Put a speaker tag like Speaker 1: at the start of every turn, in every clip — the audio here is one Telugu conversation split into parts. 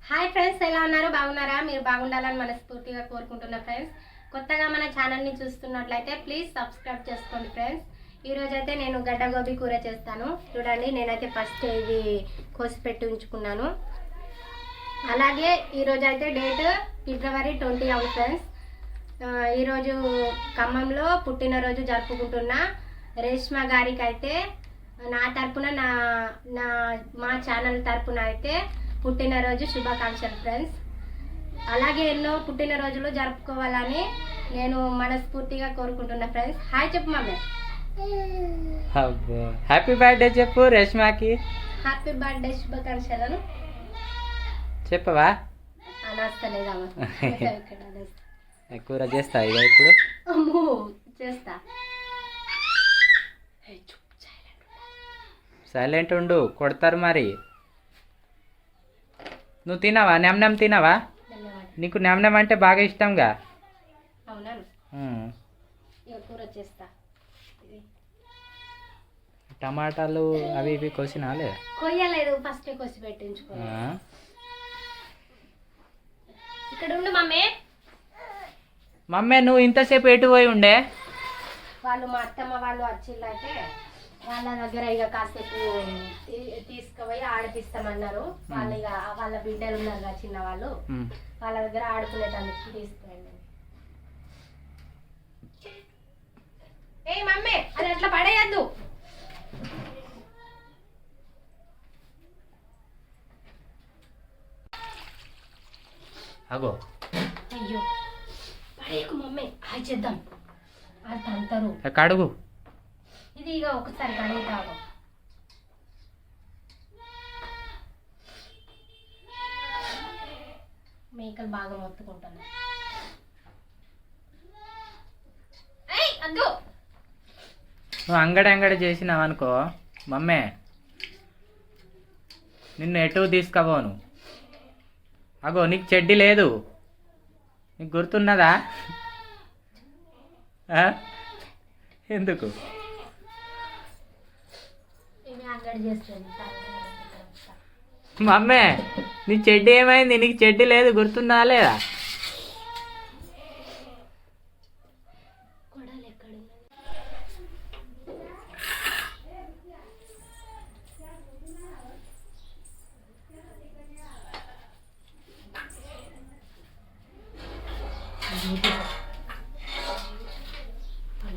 Speaker 1: హాయ్ ఫ్రెండ్స్, ఎలా ఉన్నారు? బాగున్నారా? మీరు బాగుండాలని మనస్ఫూర్తిగా కోరుకుంటున్నా ఫ్రెండ్స్. కొత్తగా మన ఛానల్ని చూస్తున్నట్లయితే ప్లీజ్ సబ్స్క్రైబ్ చేసుకోండి ఫ్రెండ్స్. ఈరోజు అయితే నేను గడ్డ గోబీ కూర చేస్తాను. చూడండి, నేనైతే ఫస్ట్ ఇది కోసి పెట్టి ఉంచుకున్నాను. అలాగే ఈరోజు అయితే డేట్ ఫిబ్రవరి 20 అవును ఫ్రెండ్స్. ఈరోజు ఖమ్మంలో పుట్టినరోజు జరుపుకుంటున్న రేష్మా గారికి అయితే నా తరపున మా ఛానల్ తరపున అయితే పుట్టినరోజు శుభాకాంక్షలు ఫ్రెండ్స్. అలాగే ఎన్నో పుట్టినరోజులు జరుపుకోవాలని నేను మనస్ఫూర్తిగా కోరుకుంటున్నా ఫ్రెండ్స్. హాయ్ చెప్పు మమ్మీ.
Speaker 2: హ్యాపీ బర్త్డే చెప్పు రేష్మాకి.
Speaker 1: హ్యాపీ బర్త్డే శుభాకాంక్షలను
Speaker 2: చెప్పవా? కూర చేస్తా ఇక ఇప్పుడు.
Speaker 1: అమ్మో చేస్తా.
Speaker 2: సైలెంట్ ఉండు, కొడతారు మరి. నువ్వు తినవా? నెమ్నెమ్ తినవా? నీకు నెమ్నెమ్ అంటే బాగా ఇష్టంగా. టమాటాలు అవి ఇవి కోసినా లేదా?
Speaker 1: కొయ్యలేదు, ఫస్ట్ కోసి పెట్టించుకో. ఇక్కడ ఉండు మమ్మీ.
Speaker 2: మమ్మీ నువ్వు ఇంతసేపు ఎటు పోయి ఉండే?
Speaker 1: వాళ్ళు మా అత్తమ్మ వాళ్ళు వచ్చిందంటే వాళ్ళ దగ్గర ఇక కాసేపు తీసుకుపోయి ఆడిపిస్తామన్నారు. వాళ్ళు ఇక వాళ్ళ బిడ్డలు ఉన్నారు కదా చిన్న వాళ్ళు, వాళ్ళ దగ్గర ఆడుకునేటానికి తీసుకురండి. ఏ మమ్మీ, అది అట్లా పడేయద్దు.
Speaker 2: అగో
Speaker 1: అయ్యో పడేయకు మమ్మీ, అది చేద్దాం. అది తంటారు.
Speaker 2: కడుగు.
Speaker 1: ఇది ఇక ఒకసారి కడుగుతాము. మేకలు బాగా మొత్తుకుంటున్నాయి.
Speaker 2: నువ్వు అంగడి చేసినావు అనుకో మమ్మే, నిన్ను ఎటు తీసుకుపోను. అగో నీకు చెడ్డి లేదు, నీకు గుర్తున్నదా? ఎందుకు మమ్మే, నీ చెడ్డి ఏమైంది? నీకు చెడ్డి లేదు, గుర్తుందా లేదా?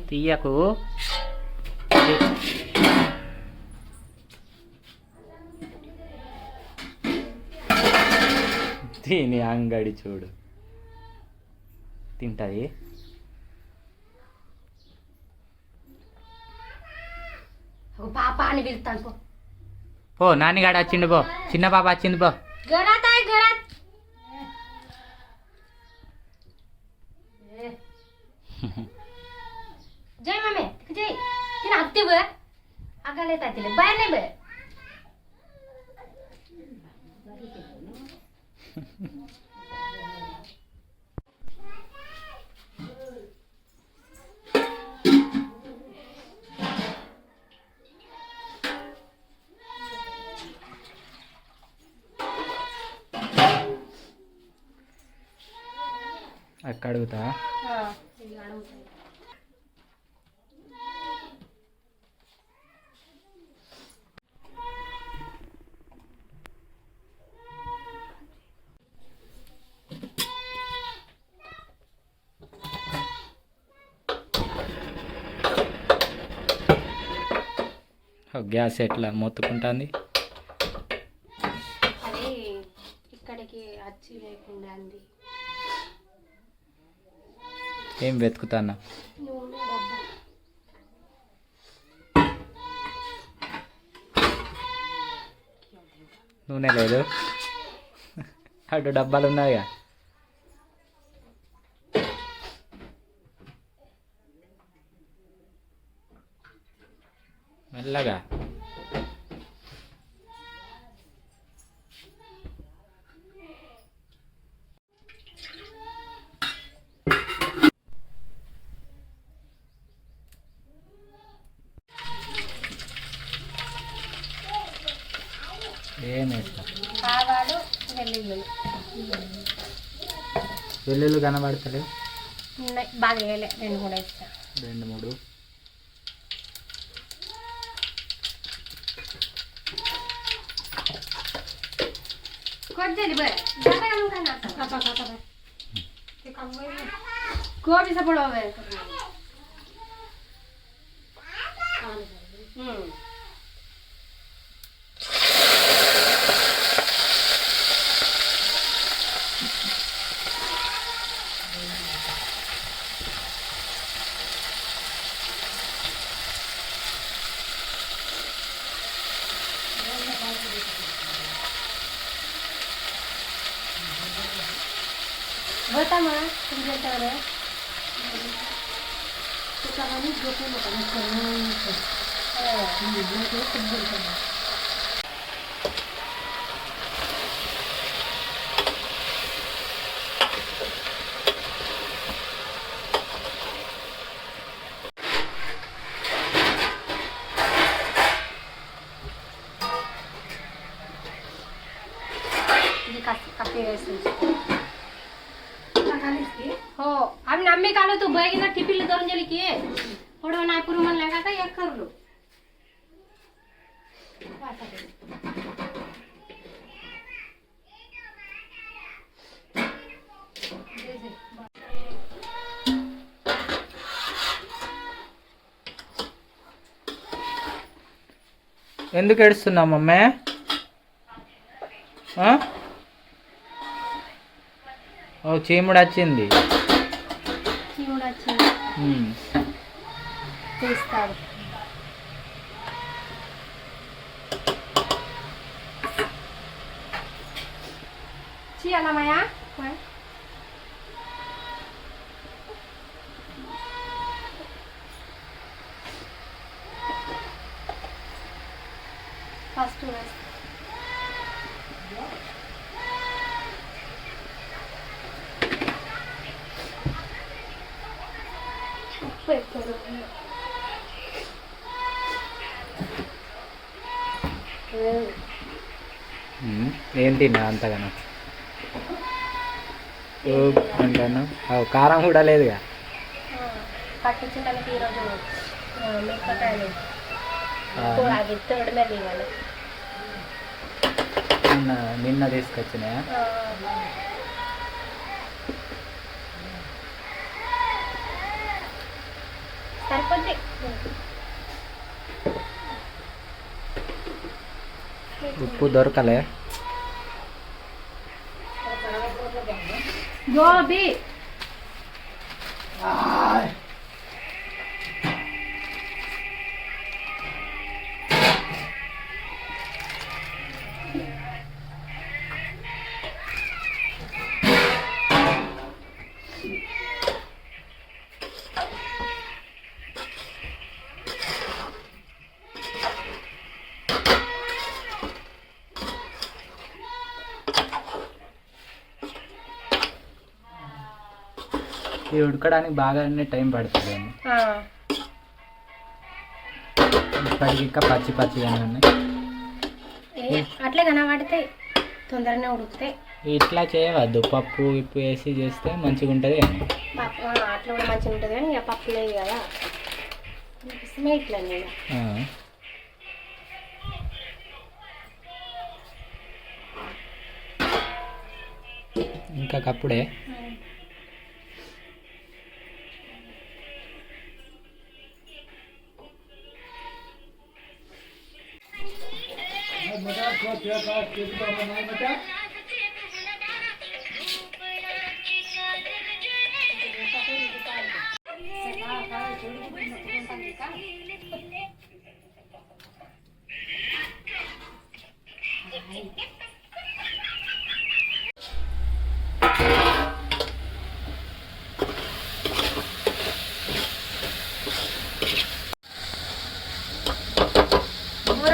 Speaker 2: తీయకు. దీని అంగడి చూడు, తింటది.
Speaker 1: పాప అని పిలుస్తాను.
Speaker 2: పో, నాన్నగాడు వచ్చిండు పో. చిన్న పాప వచ్చింది పో.
Speaker 1: जय मम्मी जय तिने हत्ती बघ आगाले तातीले बाहेर नाही बघ.
Speaker 2: కడుగుతా. గ్యాస్ ఎట్లా మొత్తుకుంటుంది?
Speaker 1: అది ఇక్కడికి వచ్చి లేకుండా అండి.
Speaker 2: ఏం వెతుకుతానా? నూనె లేదు, అటు డబ్బాలు ఉన్నాయిగా. మెల్లగా. ఏం వేస్తా?
Speaker 1: ఆవాలు, వెల్లుల్లి.
Speaker 2: వెల్లుల్లి కనబడతలేవు.
Speaker 1: ఉన్నాయి, బాగా వేయలే, 2-3 వేస్తా.
Speaker 2: 2-3.
Speaker 1: गोभी से बड़ा है बता माँ तुम जैसा रहे तो कहानी जो कि बताना चाहिए हो आम्ही नम्मी कालो तू बैगिना टिपिल धरून गेली की थोडं नायपूर म्हणलं का एक करलो
Speaker 2: ఎందుకు ఏడుస్తున్నావు మమ్మే? ఓ చీముడు వచ్చింది.
Speaker 1: తీస్తాడు చేయాలా మాయా ఫస్ట్ ఉప్పు ఎక్కువ
Speaker 2: ఏం తిన్నా అంతగానో అంటాను. కారం కూడా లేదుగా.
Speaker 1: పట్టించడానికి ఈరోజు మిరపకాయలు అది థర్డ్ మీద ఇవ్వాలి.
Speaker 2: నిన్న తీసుకొచ్చినాయా?
Speaker 1: సరిపోద్ది.
Speaker 2: ఉప్పు దొరకలే.
Speaker 1: గోబీ
Speaker 2: ఇది ఉడకడానికి బాగానే టైం పడుతుంది అండి. ఇప్పటికి ఇంకా పచ్చి పచ్చిగానే ఉన్నాయి.
Speaker 1: అట్లే కనబడితే తొందరనే ఉడుకుతాయి.
Speaker 2: ఇట్లా చేయవద్దు, పప్పు ఇప్పు వేసి చేస్తే మంచిగా ఉంటుంది కానీ.
Speaker 1: అట్లా కూడా మంచిగా ఉంటుంది కానీ ఇక పప్పు లేదు కదా ఇట్లా నేను
Speaker 2: ఇంకా కప్పుడే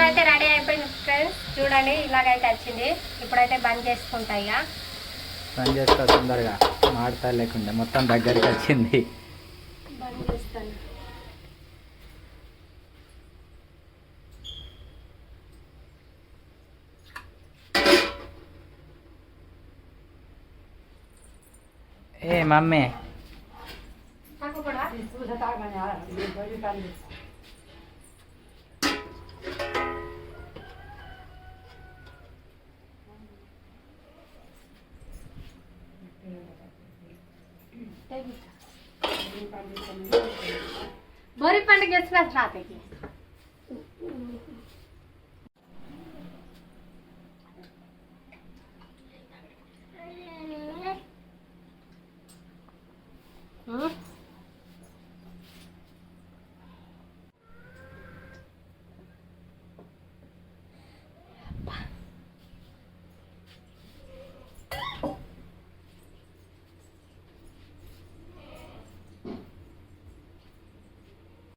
Speaker 1: అయితే రెడీ అయిపోయింది ఫ్రెండ్స్. చూడండి ఇలాగైతే వచ్చింది. ఇప్పుడైతే బంద్ చేసుకుంటా. ఇక
Speaker 2: బంద్ చేస్తా తొందరగా, మాడతా లేకుండా మొత్తం దగ్గరికి వచ్చింది.
Speaker 1: బంద్ చేస్తాను.
Speaker 2: ఏ మమ్మీ
Speaker 1: నాకు కూడా బోరి పండుగ వచ్చిన రాతకి